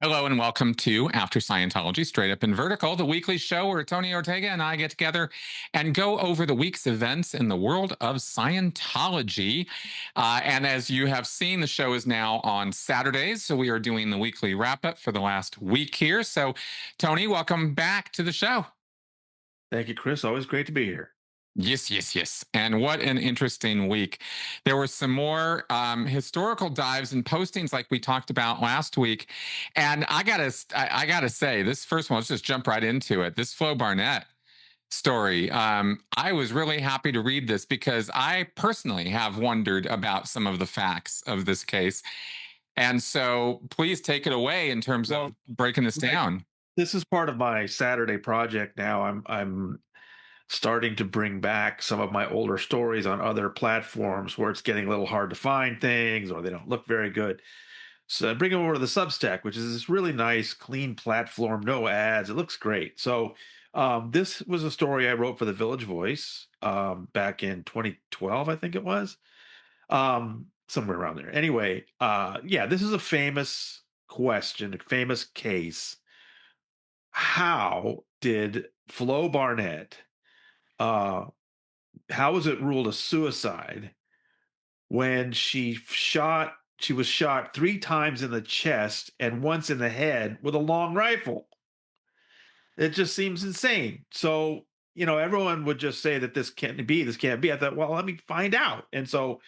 Hello and welcome to After Scientology, Straight Up and Vertical, the weekly show where Tony Ortega and I get together and go over the week's events in the world of Scientology. And as you have seen, the show is now on Saturdays. So we are doing the weekly wrap up for the last week here. So, Tony, welcome back to the show. Thank you, Chris. Always great to be here. Yes, yes, yes. And what an interesting week. There were some more historical dives and postings like we talked about last week. And I gotta say, this first one, let's just jump right into it. This Flo Barnett story. I was really happy to read this because I personally have wondered about some of the facts of this case. And so please take it away in terms of Well, breaking this right. down. This is part of my Saturday project now. I'm starting to bring back some of my older stories on other platforms where it's getting a little hard to find things or they don't look very good. So I bring them over to the Substack, which is this really nice, clean platform, no ads. It looks great. So this was a story I wrote for the Village Voice back in 2012, I think it was. Somewhere around there. Anyway, yeah, this is a famous question, a famous case. How did Flo Barnett, uh, how was it ruled a suicide when she was shot 3 times in the chest and once in the head with a long rifle? It just seems insane. So, everyone would just say that this can't be. I thought, well, let me find out. And so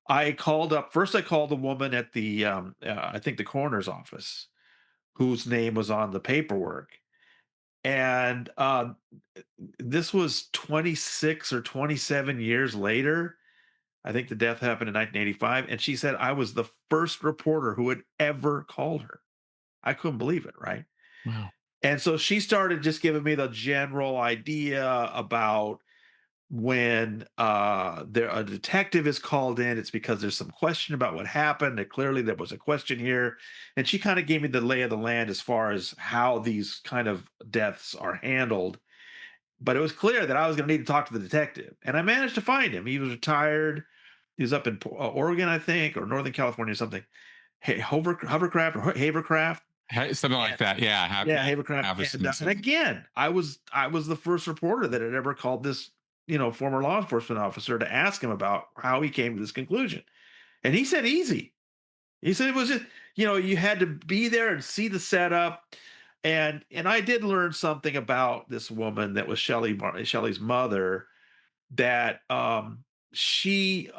I called the woman at the, I think the coroner's office, whose name was on the paperwork. And this was 26 or 27 years later. I think the death happened in 1985. And she said, I was the first reporter who had ever called her. I couldn't believe it, right? Wow. And so she started just giving me the general idea about when a detective is called in, it's because there's some question about what happened. And clearly, there was a question here, and she kind of gave me the lay of the land as far as how these kind of deaths are handled. But it was clear that I was going to need to talk to the detective, and I managed to find him. He was retired. He was up in Oregon, I think, or Northern California, or something. Hovercraft or Havercraft. Hey, something like And that. Yeah. yeah, Havercraft, and Haverson. again, I was the first reporter that had ever called this, former law enforcement officer to ask him about how he came to this conclusion, and he said easy. He said it was just, you had to be there and see the setup, and I did learn something about this woman that was Shelly's mother, that she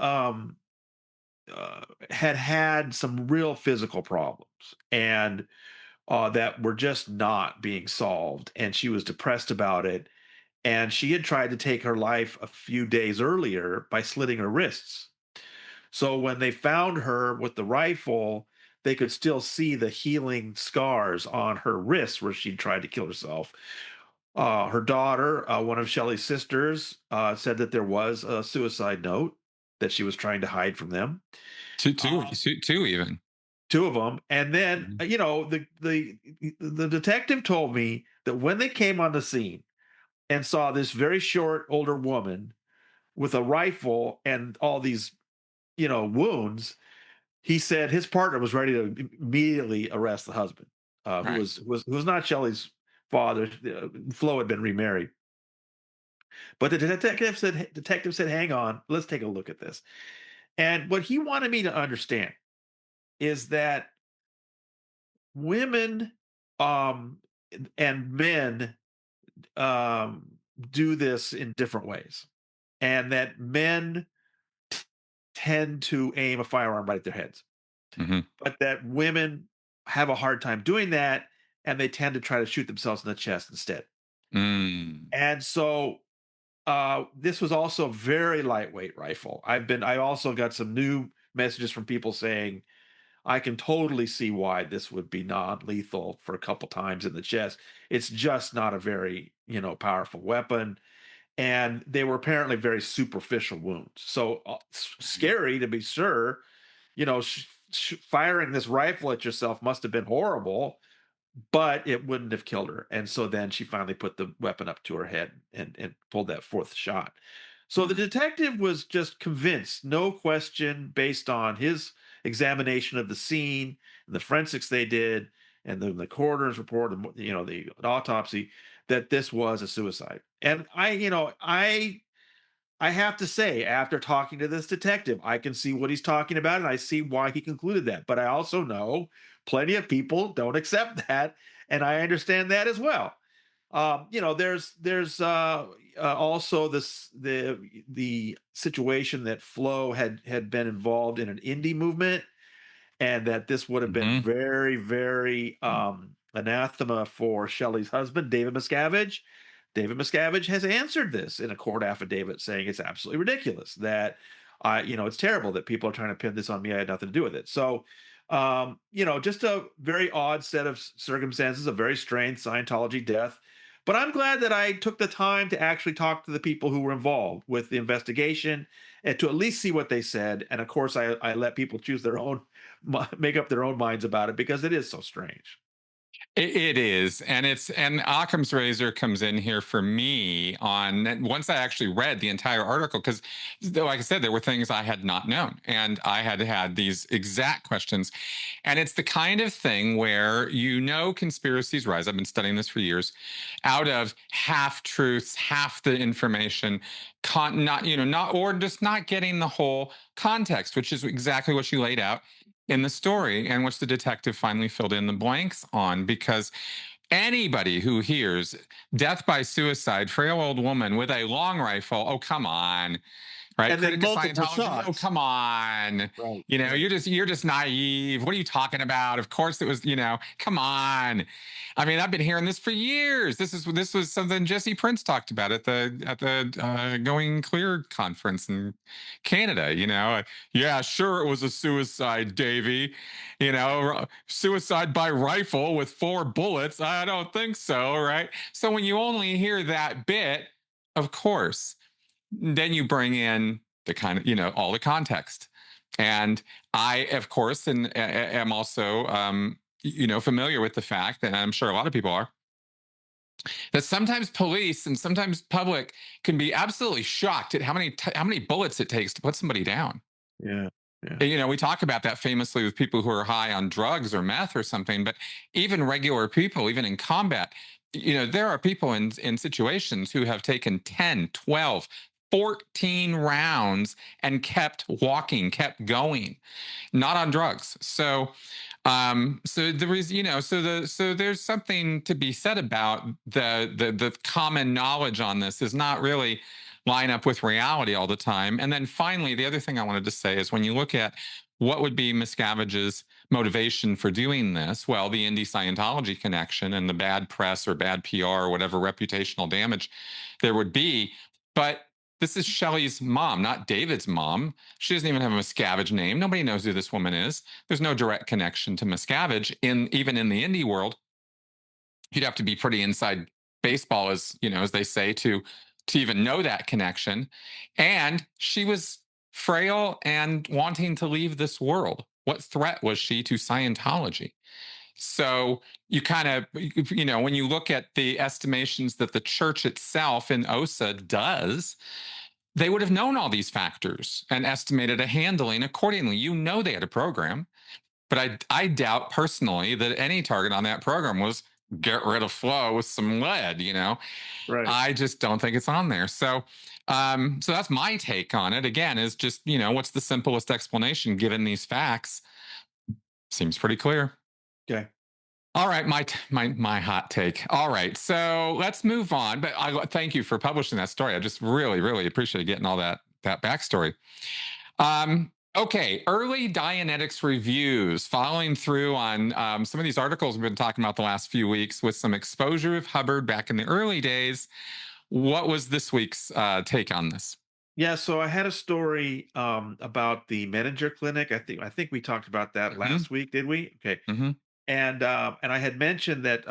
had had some real physical problems, and that were just not being solved. And she was depressed about it. And she had tried to take her life a few days earlier by slitting her wrists. So when they found her with the rifle, they could still see the healing scars on her wrists where she'd tried to kill herself. Her daughter, one of Shelley's sisters, said that there was a suicide note that she was trying to hide from them. Uh, Two even. Two of them, and then, Mhm. the detective told me that when they came on the scene and saw this very short older woman with a rifle and all these, wounds, he said his partner was ready to immediately arrest the husband, who Right. was not Shelley's father. Flo had been remarried, but the detective said, "Hang on, let's take a look at this." And what he wanted me to understand is that women, um, and men, um, do this in different ways, and that men tend to aim a firearm right at their heads, Hmm. but that women have a hard time doing that, and they tend to try to shoot themselves in the chest instead. Mm. And so, this was also a very lightweight rifle. I also got some new messages from people saying, I can totally see why this would be non-lethal for a couple times in the chest. It's just not a very, powerful weapon, and they were apparently very superficial wounds. So scary to be sure. Firing this rifle at yourself must have been horrible, but it wouldn't have killed her. And so then she finally put the weapon up to her head and pulled that fourth shot. So the Mm. detective was just convinced, no question, based on his examination of the scene and the forensics they did. and then the coroner's report, and the autopsy, that this was a suicide. And I have to say, after talking to this detective, I can see what he's talking about, and I see why he concluded that. But I also know plenty of people don't accept that, and I understand that as well. There's also the situation that Flo had been involved in an indie movement, and that this would have been Hmm. very, very anathema for Shelley's husband, David Miscavige. David Miscavige has answered this in a court affidavit, saying it's absolutely ridiculous that it's terrible that people are trying to pin this on me. I had nothing to do with it. So, just a very odd set of circumstances, a very strange Scientology death. But I'm glad that I took the time to actually talk to the people who were involved with the investigation and to at least see what they said. And of course, I let people choose their own, make up their own minds about it, because it is so strange. It is, and Occam's razor comes in here for me on once I actually read the entire article, because, like I said, there were things I had not known, and I had had these exact questions, and it's the kind of thing where conspiracies rise. I've been studying this for years, out of half truths, half the information, not not or just not getting the whole context, which is exactly what you laid out in the story, and which the detective finally filled in the blanks on, because anybody who hears death by suicide, frail old woman with a long rifle, oh come on, right? And then Critic of multiple Scientology, oh shots. come on. Right. You're just naive. What are you talking about? Of course it was, come on. I mean, I've been hearing this for years. This was something Jesse Prince talked about at the Going Clear conference in Canada. Yeah, sure, it was a suicide, Davy. Suicide by rifle with 4 bullets. I don't think so, right? So when you only hear that bit, of course, then you bring in the kind of all the context. And I, of course, and am also familiar with the fact, and I'm sure a lot of people are, that sometimes police and sometimes public can be absolutely shocked at how many bullets it takes to put somebody down. Yeah. Yeah. We talk about that famously with people who are high on drugs or meth or something, but even regular people, even in combat, there are people in situations who have taken 10, 12, 14 rounds and kept walking, kept going, not on drugs. So there is, so there's something to be said about the common knowledge on this is not really line up with reality all the time. And then finally, the other thing I wanted to say is when you look at what would be Miscavige's motivation for doing this, well, the indie Scientology connection and the bad press or bad PR or whatever reputational damage there would be. But this is Shelley's mom, not David's mom. She doesn't even have a Miscavige name. Nobody knows who this woman is. There's no direct connection to Miscavige even in the indie world. You'd have to be pretty inside baseball, as they say, to even know that connection. And she was frail and wanting to leave this world. What threat was she to Scientology? So you kind of, when you look at the estimations that the church itself in OSA does, they would have known all these factors and estimated a handling accordingly. They had a program, but I doubt personally that any target on that program was get rid of Flo with some lead. Right. I just don't think it's on there. So that's my take on it. Again, is just what's the simplest explanation given these facts? Seems pretty clear. Okay. All right, my hot take. All right, so let's move on. But I thank you for publishing that story. I just really really appreciate getting all that backstory. Okay, early Dianetics reviews, following through on some of these articles we've been talking about the last few weeks with some exposure of Hubbard back in the early days. What was this week's take on this? Yeah, so I had a story about the Menninger Clinic. I think we talked about that Hmm. last week, did we? Okay. Hmm. And I had mentioned that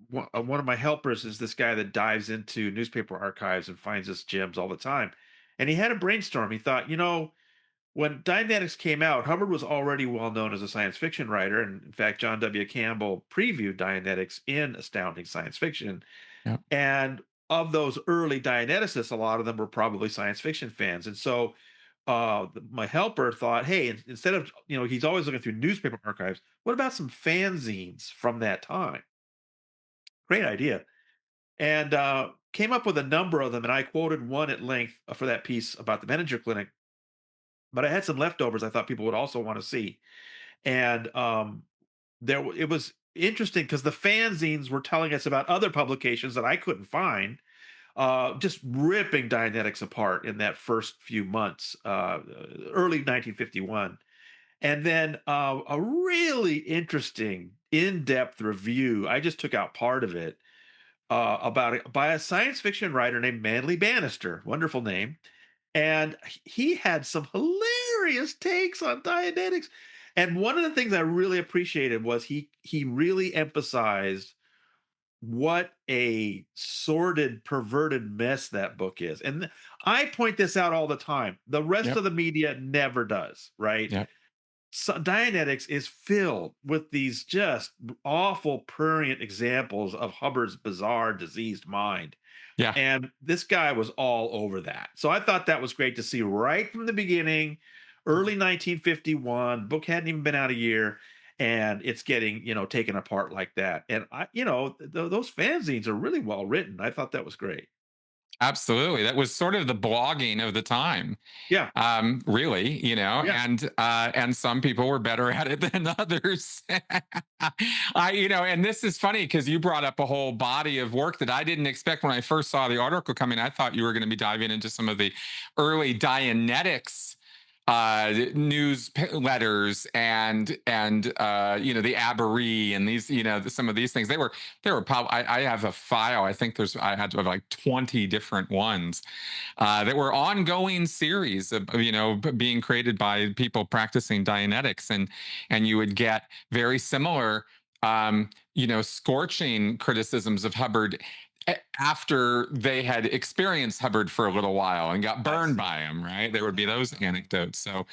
one of my helpers is this guy that dives into newspaper archives and finds us gems all the time. And he had a brainstorm. He thought, when Dianetics came out, Hubbard was already well known as a science fiction writer, and in fact, John W. Campbell previewed Dianetics in Astounding Science Fiction. Yep. And of those early Dianeticists, a lot of them were probably science fiction fans. And so my helper thought, hey, instead of, he's always looking through newspaper archives, what about some fanzines from that time? Great idea. And came up with a number of them. And I quoted one at length for that piece about the manager clinic. But I had some leftovers I thought people would also want to see. And it was interesting because the fanzines were telling us about other publications that I couldn't find, just ripping Dianetics apart in that first few months, early 1951. And then a really interesting, in depth review. I just took out part of it about it by a science fiction writer named Manly Bannister. Wonderful name. And he had some hilarious takes on Dianetics. And one of the things I really appreciated was he really emphasized what a sordid, perverted mess that book is. And I point this out all the time. The rest Yep. of the media never does, right? Yep. So Dianetics is filled with these just awful, prurient examples of Hubbard's bizarre, diseased mind. Yeah. And this guy was all over that. So I thought that was great to see right from the beginning, early 1951. Book hadn't even been out a year, and it's getting, taken apart like that. And those fanzines are really well written. I thought that was great. Absolutely. That was sort of the blogging of the time. Yeah, Really, yeah, and some people were better at it than others. And this is funny because you brought up a whole body of work that I didn't expect when I first saw the article coming. I thought you were going to be diving into some of the early Dianetics newsletters and the Aberree and these some of these things. They were probably, I have a file. I think I had to have like 20 different ones that were ongoing series of being created by people practicing Dianetics, and you would get very similar scorching criticisms of Hubbard after they had experienced Hubbard for a little while and got I burned see. by him, right? There would be those anecdotes. So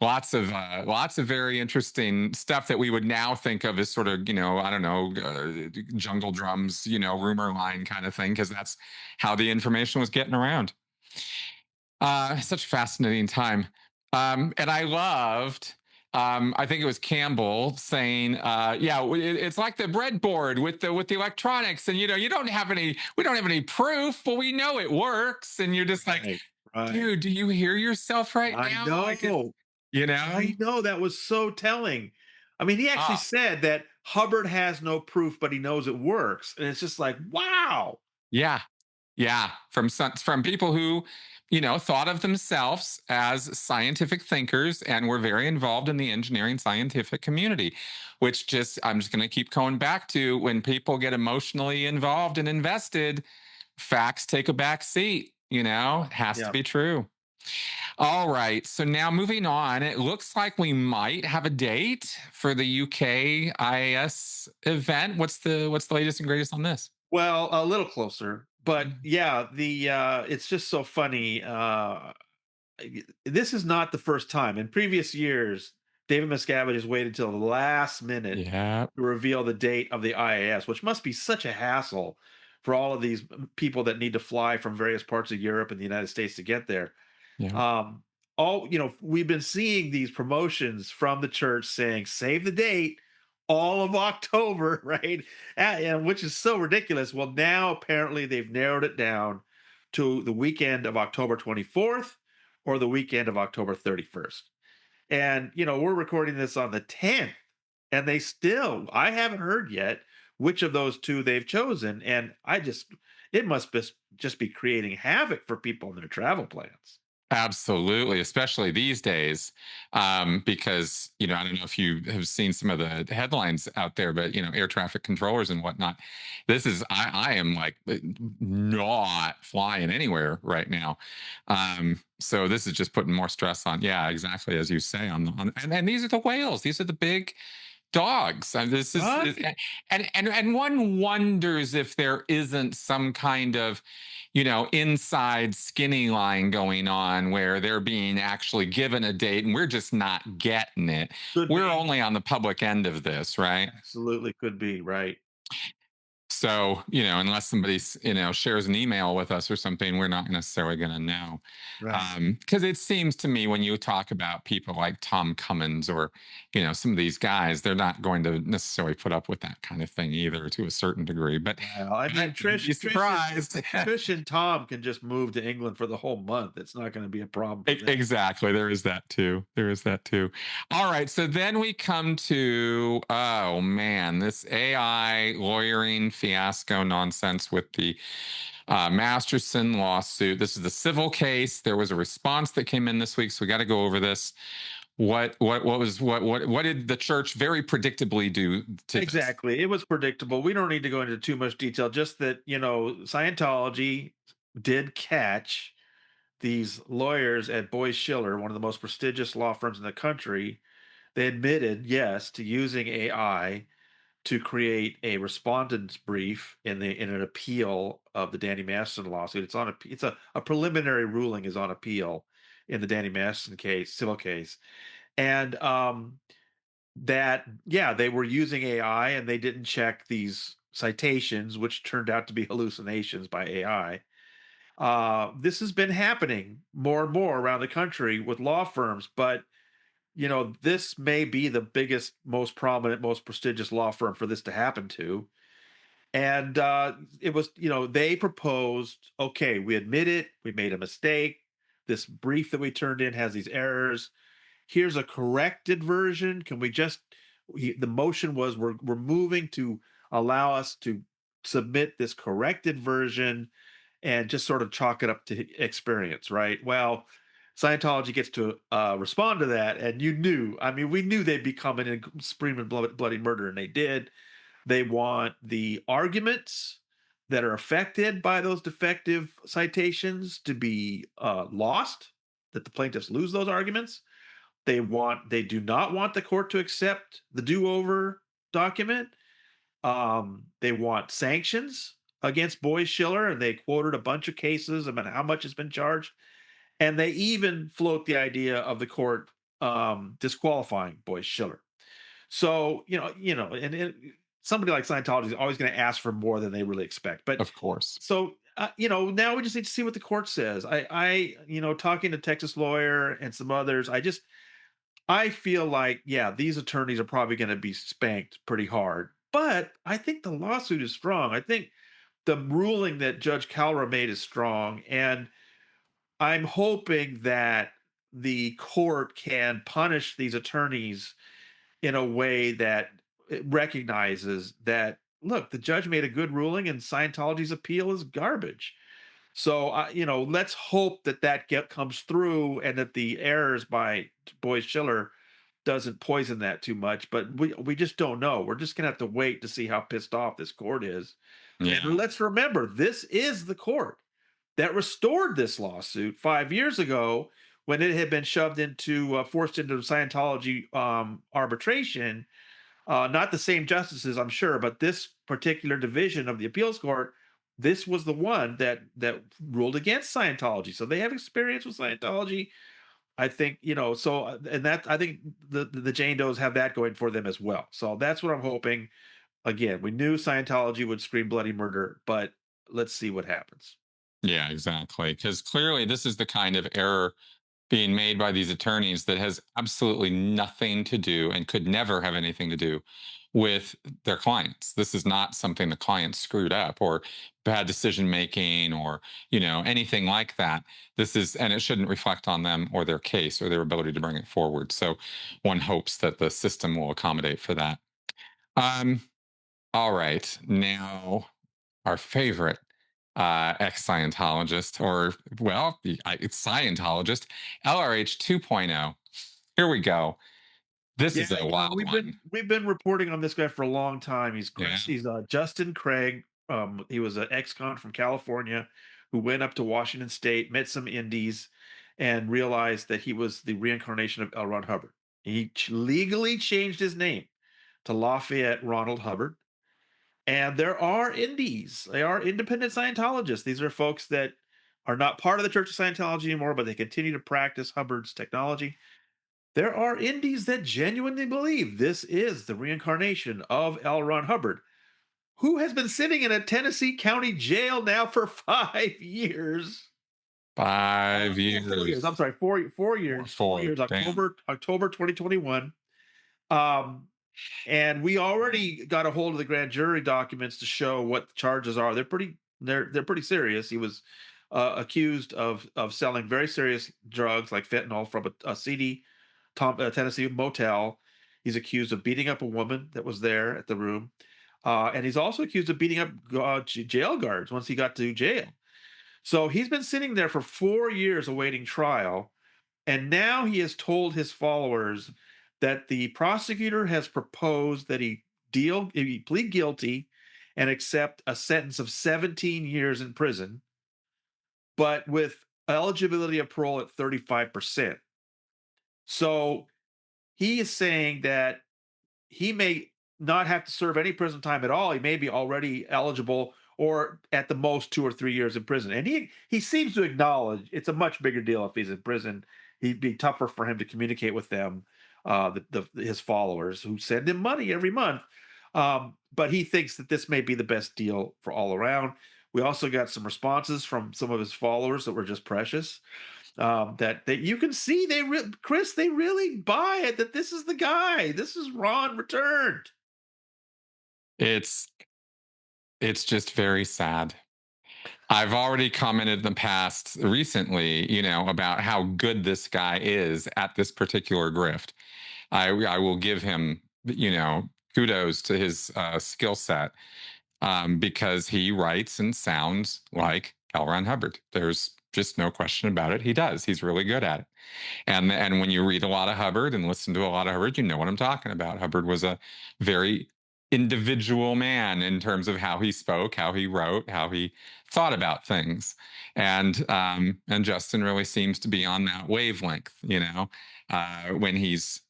Yeah, lots of very interesting stuff that we would now think of as sort of I don't know, jungle drums, rumor line kind of thing, because that's how the information was getting around. Such a fascinating time. And I loved, I think it was Campbell saying, "Yeah, it's like the breadboard with the electronics, and we don't have any proof, but we know it works." And you're just like, right, right. "Dude, do you hear yourself right I now? Like it's, know. you I know, know, that was so telling. I mean, he actually ah, said that Hubbard has no proof, but he knows it works, and it's just like, wow. yeah, yeah." From people who, thought of themselves as scientific thinkers and were very involved in the engineering scientific community, which I'm just going to keep going back to, when people get emotionally involved and invested, facts take a back seat. It has to Yeah. be true. All right. So now moving on, it looks like we might have a date for the UK IAS event. What's the latest and greatest on this? Well, a little closer, but yeah, the it's just so funny. This is not the first time. In previous years, David Miscavige has waited till the last minute Yeah. to reveal the date of the IAS, which must be such a hassle for all of these people that need to fly from various parts of Europe and the United States to get there. Yeah. Um, we've been seeing these promotions from the church saying save the date all of October, right? And which is so ridiculous. Well, now apparently they've narrowed it down to the weekend of October 24th or the weekend of October 31st. And we're recording this on the 10th, and I haven't heard yet which of those two they've chosen. And it must just be creating havoc for people in their travel plans. Absolutely, especially these days, because I don't know if you have seen some of the headlines out there, but air traffic controllers and whatnot. This is I am like not flying anywhere right now, so this is just putting more stress on. Yeah, exactly as you say and these are the whales. These are the big dogs. And this is Right. and one wonders if there isn't some kind of inside skinny line going on where they're being actually given a date and we're just not getting it. Could We're be. only on the public end of this, right? Absolutely could be, right. So, unless somebody, shares an email with us or something, we're not necessarily going to know. Right. Because it seems to me when you talk about people like Tom Cummins or, some of these guys, they're not going to necessarily put up with that kind of thing either to a certain degree. Well, I But mean, you'd be surprised. Trish and Tom can just move to England for the whole month. It's not going to be a problem for them. Exactly. There is that too. There is that too. All right. So then we come to, oh man, this AI lawyering fiasco nonsense with the Masterson lawsuit. This is the civil case. There was a response that came in this week. So we got to go over this. What did the church very predictably do to this? Exactly. It was predictable. We don't need to go into too much detail. Just that, Scientology did catch these lawyers at Boyce Schiller, one of the most prestigious law firms in the country. They admitted, yes, to using AI to create a respondent's brief in an appeal of the Danny Masterson lawsuit. It's a preliminary ruling is on appeal in the Danny Masterson case, civil case. And that, yeah, they were using AI and they didn't check these citations, which turned out to be hallucinations by AI. This has been happening more and more around the country with law firms, but this may be the biggest, most prominent, most prestigious law firm for this to happen to. And it was, they proposed, okay, we admit it, we made a mistake. This brief that we turned in has these errors. Here's a corrected version. Can we just, the motion was we're moving to allow us to submit this corrected version and just sort of chalk it up to experience, right? Well, Scientology gets to respond to that, and I mean, we knew they'd be coming in screaming bloody murder, and they did. They want the arguments that are affected by those defective citations to be lost, that the plaintiffs lose those arguments. They do not want the court to accept the do-over document. They want sanctions against Boyce Schiller, and they quoted a bunch of cases about how much has been charged. And they even float the idea of the court disqualifying Boyce Schiller. So, somebody like Scientology is always going to ask for more than they really expect. But Of course. so, now we just need to see what the court says. Talking to Texas lawyer and some others, I feel like, yeah, these attorneys are probably going to be spanked pretty hard. But I think the lawsuit is strong. I think the ruling that Judge Calra made is strong. And I'm hoping that the court can punish these attorneys in a way that it recognizes that, look, the judge made a good ruling and Scientology's appeal is garbage. So, let's hope that comes through and that the errors by Boyce Schiller doesn't poison that too much. But we just don't know. We're just gonna have to wait to see how pissed off this court is. And Yeah. let's remember, this is the court that restored this lawsuit 5 years ago when it had been forced into Scientology arbitration. Not the same justices, I'm sure, but this particular division of the appeals court, this was the one that ruled against Scientology. So they have experience with Scientology. I think, and that I think the Jane Does have that going for them as well. So that's what I'm hoping. Again, we knew Scientology would scream bloody murder, but let's see what happens. Yeah, exactly. Because clearly, this is the kind of error being made by these attorneys that has absolutely nothing to do and could never have anything to do with their clients. This is not something the client screwed up or bad decision making or, anything like that. And it shouldn't reflect on them or their case or their ability to bring it forward. So one hopes that the system will accommodate for that. Um, all right. Now, our favorite ex Scientologist, or, well, it's Scientologist, LRH 2.0. Here we go. This Yeah, is a wild one. we've been reporting on this guy for a long time. Yeah. He's Justin Craig. He was an ex-con from California who went up to Washington State, met some Indies, and realized that he was the reincarnation of L. Ron Hubbard. He legally changed his name to Lafayette Ronald Hubbard. And there are Indies. They are independent Scientologists. These are folks that are not part of the Church of Scientology anymore, but they continue to practice Hubbard's technology. There are Indies that genuinely believe this is the reincarnation of L. Ron Hubbard. who has been sitting in a Tennessee county jail now for 5 years. 4 years. I'm years sorry, 4 or years. 4 years. 4. Damn. October 2021. Um, and we already got a hold of the grand jury documents to show what the charges are. They're pretty serious. He was accused of selling very serious drugs like fentanyl from a seedy Tennessee motel. He's accused of beating up a woman that was there at the room, and he's also accused of beating up jail guards once he got to jail. So he's been sitting there for 4 years awaiting trial, and now he has told his followers that the prosecutor has proposed that he plead guilty and accept a sentence of 17 years in prison, but with eligibility of parole at 35%. So he is saying that he may not have to serve any prison time at all. He may be already eligible, or at the most 2 or 3 years in prison. And he seems to acknowledge it's a much bigger deal if he's in prison. He'd be tougher for him to communicate with them, his followers who send him money every month. But he thinks that this may be the best deal for all around. We also got some responses from some of his followers that were just precious. That you can see Chris, they really buy it that this is the guy. This is Ron returned. It's it's just very sad. I've already commented in the past recently, about how good this guy is at this particular grift. I will give him, kudos to his skill set, because he writes and sounds like L. Ron Hubbard. There's just no question about it. He does. He's really good at it. And when you read a lot of Hubbard and listen to a lot of Hubbard, you know what I'm talking about. Hubbard was a very individual man in terms of how he spoke, how he wrote, how he thought about things. And Justin really seems to be on that wavelength, when he's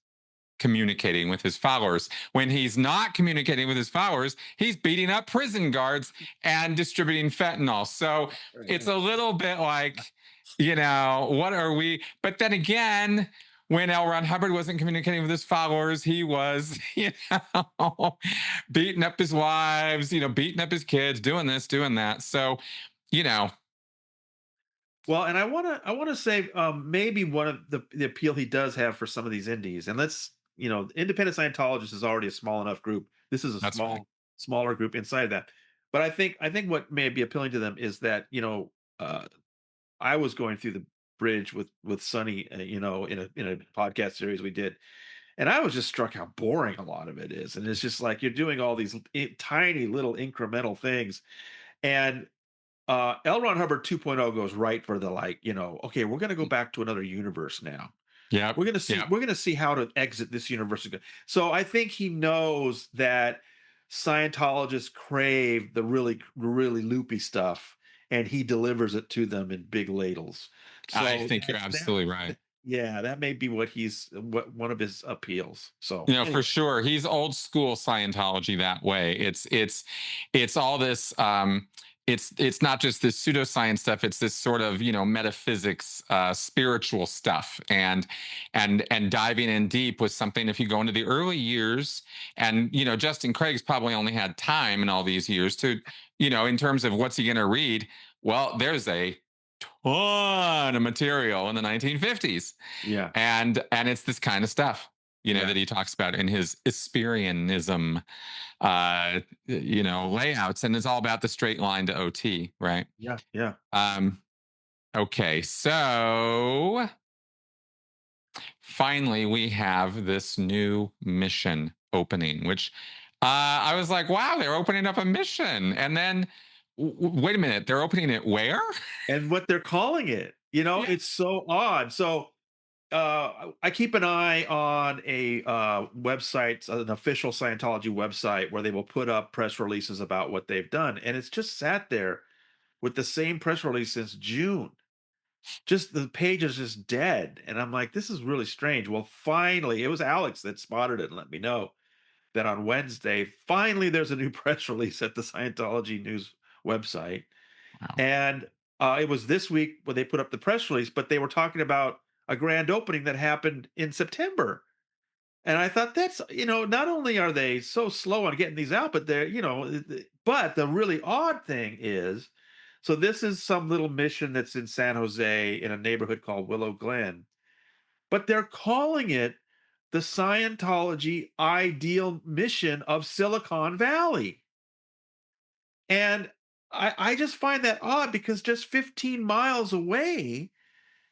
communicating with his followers. When he's not communicating with his followers, he's beating up prison guards and distributing fentanyl. So it's a little bit like, what are we? But then again, when L. Ron Hubbard wasn't communicating with his followers, he was, beating up his wives, beating up his kids, doing this, doing that. So, you know, Well, and I want to say maybe one of the appeal he does have for some of these indies, and independent Scientologists is already a small enough group. This is a that's right. smaller group inside that. But I think what may be appealing to them is that uh, I was going through the bridge with Sonny, in a podcast series we did, and I was just struck how boring a lot of it is, and it's just like you're doing all these tiny little incremental things, and L. Ron Hubbard 2.0 goes right for the okay, we're going to go back to another universe now. Yep. Yep. We're going to see how to exit this universe again. So I think he knows that Scientologists crave the really really loopy stuff, and he delivers it to them in big ladles. I So think you're absolutely right. yeah, that may be what one of his appeals. So For anyway, sure. He's old school Scientology that way. It's all this it's not just this pseudoscience stuff, it's this sort of, metaphysics, spiritual stuff, and diving in deep with something. If you go into the early years, and Justin Craig's probably only had time in all these years to, in terms of what's he gonna read, well, there's a ton of material in the 1950s, yeah, and it's this kind of stuff, yeah, that he talks about in his Asperianism, layouts, and it's all about the straight line to OT, right? yeah, yeah. um okay, so finally we have this new mission opening, which I was like, wow, they're opening up a mission. And then wait a minute, they're opening it where? And what they're calling it, Yeah. it's so odd. So I keep an eye on a website, an official Scientology website, where they will put up press releases about what they've done, and it's just sat there with the same press release since June. Just the page is just dead, and I'm like, this is really strange. Well, finally, it was Alex that spotted it and let me know that on Wednesday, finally, there's a new press release at the Scientology news website, Wow. and it was this week when they put up the press release, but they were talking about a grand opening that happened in September. And I thought that's, not only are they so slow on getting these out, but they're, but the really odd thing is, so this is some little mission that's in San Jose in a neighborhood called Willow Glen, but they're calling it the Scientology ideal mission of Silicon Valley. And I just find that odd because just 15 miles away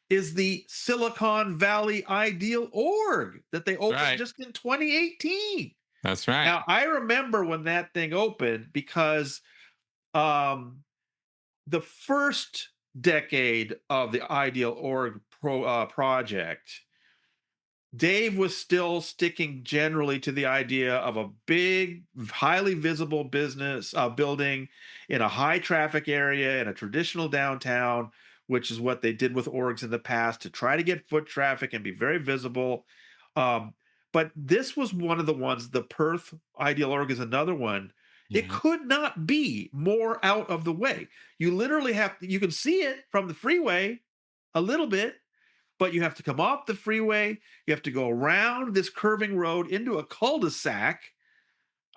is the Silicon Valley Ideal Org that they opened Right. just in 2018. That's right. Now, I remember when that thing opened because um, the first decade of the Ideal Org project, Dave was still sticking generally to the idea of a big, highly visible business building in a high traffic area in a traditional downtown, which is what they did with orgs in the past to try to get foot traffic and be very visible. Um, but this was one of the ones, the Perth Ideal Org is another one. It Yeah. could not be more out of the way. You literally you can see it from the freeway a little bit, but you have to come off the freeway. You have to go around this curving road into a cul-de-sac.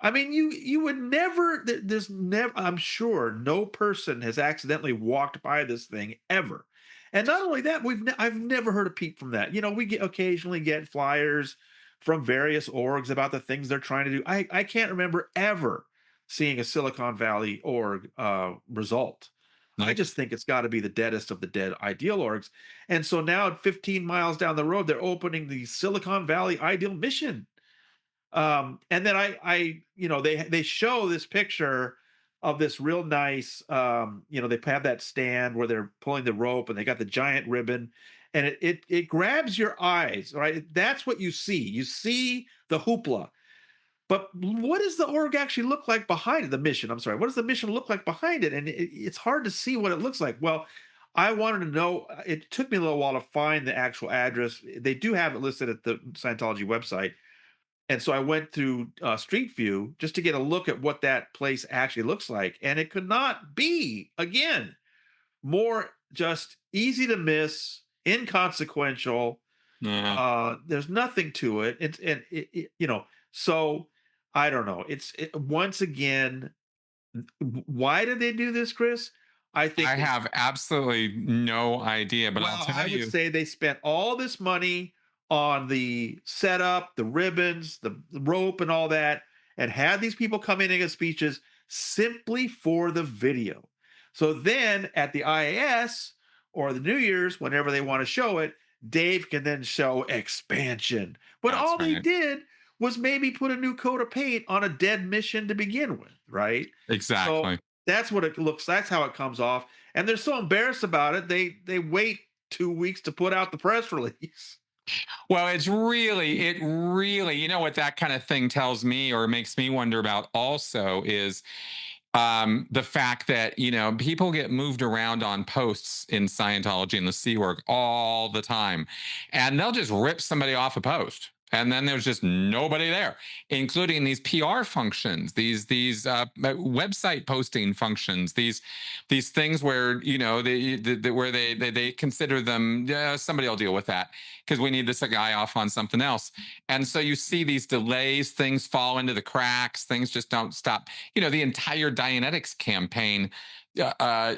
I mean, you would never. There's never. I'm sure no person has accidentally walked by this thing ever. And not only that, I've never heard a peep from that. We occasionally get flyers from various orgs about the things they're trying to do. I can't remember ever seeing a Silicon Valley org result. I Nope. just think it's got to be the deadest of the dead ideal orgs. And so now at 15 miles down the road, they're opening the Silicon Valley Ideal Mission. And then they show this picture of this real nice, they have that stand where they're pulling the rope and they got the giant ribbon, and it grabs your eyes, right? That's what you see. You see the hoopla. But what does the org actually look like behind it? The mission, I'm sorry. What does the mission look like behind it? And it's hard to see what it looks like. Well, I wanted to know. It took me a little while to find the actual address. They do have it listed at the Scientology website. And so I went through Street View just to get a look at what that place actually looks like. And it could not be, again, more just easy to miss, inconsequential. Yeah. There's nothing to it. So I don't know. Once again, why did they do this, Chris? I think I have absolutely no idea, but I'll well, tell I would you. say they spent all this money on the setup, the ribbons, the rope, and all that, and had these people come in and give speeches simply for the video. So then at the IAS or the New Year's, whenever they want to show it, Dave can then show expansion. But That's all they right. did was maybe put a new coat of paint on a dead mission to begin with, right? So Exactly. that's what it looks. That's how it comes off, and they're so embarrassed about it. They wait 2 weeks to put out the press release. Well, it really, what that kind of thing tells me or makes me wonder about also is the fact that people get moved around on posts in Scientology and the Sea Org all the time, and they'll just rip somebody off a post, and then there's just nobody there, including these PR functions, these website posting functions, these things where where they consider them, yeah, somebody will deal with that because we need this guy off on something else, and so you see these delays, things fall into the cracks, things just don't stop. The entire Dianetics campaign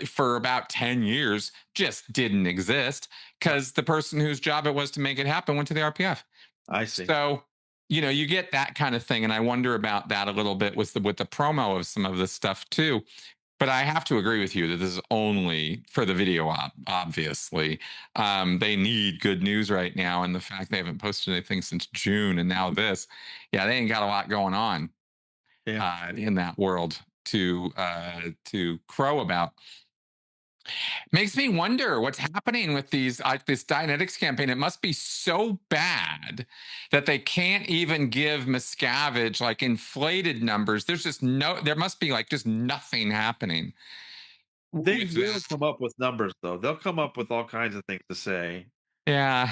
for about 10 years just didn't exist Right. because the person whose job it was to make it happen went to the RPF. I see. So, you get that kind of thing. And I wonder about that a little bit with the promo of some of this stuff too. But I have to agree with you that this is only for the video obviously. They need good news right now. And the fact they haven't posted anything since June and now this, yeah, they ain't got a lot going on Yeah. in that world to crow about. Makes me wonder what's happening with this Dianetics campaign. It must be so bad that they can't even give Miscavige like inflated numbers. There's just no. There must be like just nothing happening They with will this. come up with numbers, though. They'll come up with all kinds of things to say. Yeah,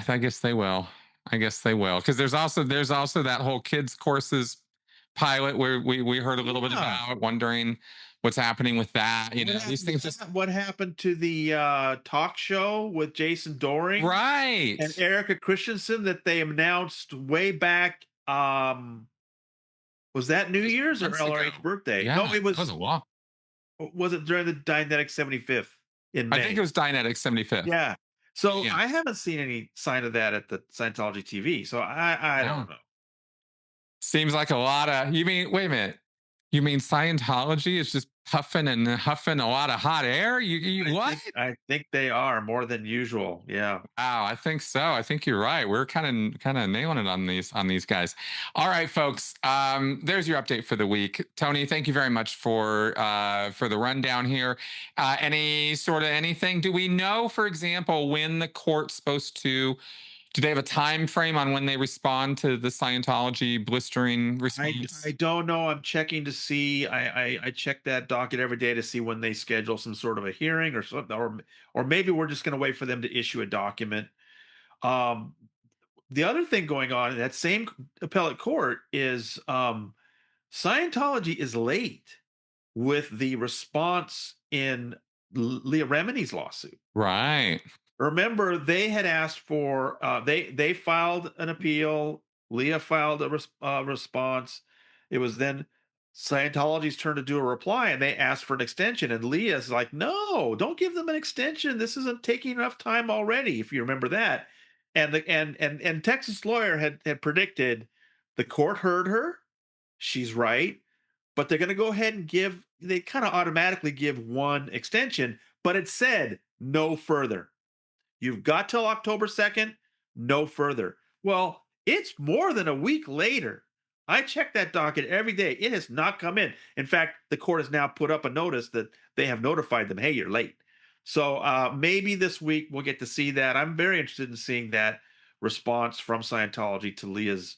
I guess they will. I guess they will because there's also that whole kids courses pilot where we heard a little bit Yeah. about wondering what's happening with that. What These happened things to just that? What happened to the talk show with Jason Doring right. and Erica Christensen that they announced way back? Was that New Just Year's or months ago. LRH's birthday? No, Yeah, it that was was. a long. Was it during the Dinetic 75th in I think it May? was Dianetics 75th. Yeah. So Yeah. I haven't seen any sign of that at the Scientology TV. So I No. don't know. Seems like a lot of you mean wait a minute. You mean Scientology is just puffing and huffing a lot of hot air? You what? I think they are more than usual. Yeah. Wow, I think so. I think you're right. We're kind of nailing it on these guys. All right, folks. There's your update for the week. Tony, thank you very much for the rundown here. Any sort of anything? Do we know, for example, when the court's supposed to? Do they have a time frame on when they respond to the Scientology blistering I response? don't know. I'm checking to see. I check that docket every day to see when they schedule some sort of a hearing or something, or maybe we're just going to wait for them to issue a document. Um, the other thing going on in that same appellate court is Scientology is late with the response in Leah Remini's lawsuit. Right. Remember, they had asked for they filed an appeal. Leah filed a response. It was then Scientology's turn to do a reply, and they asked for an extension. And Leah's like, "No, don't give them an extension. This isn't taking enough time already." If you remember that, and the and Texas lawyer had predicted the court heard her. She's right, but they're going to go ahead and give. They kind of automatically give one extension, but it said no further. You've got till October 2nd, no further. Well, it's more than a week later. I check that docket every day. It has not come in. In fact, the court has now put up a notice that they have notified them, hey, you're late. So maybe this week we'll get to see that. I'm very interested in seeing that response from Scientology to Leah's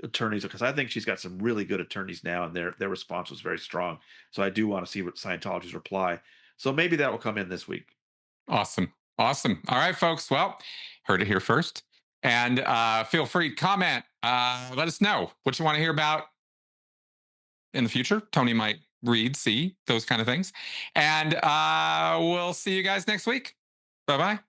attorneys because I think she's got some really good attorneys now, and their response was very strong. So I do want to see what Scientology's reply. So maybe that will come in this week. Awesome. Awesome. All right, folks. Well, heard it here first. And feel free to comment. Let us know what you want to hear about in the future. Tony might read, see those kind of things. And we'll see you guys next week. Bye bye.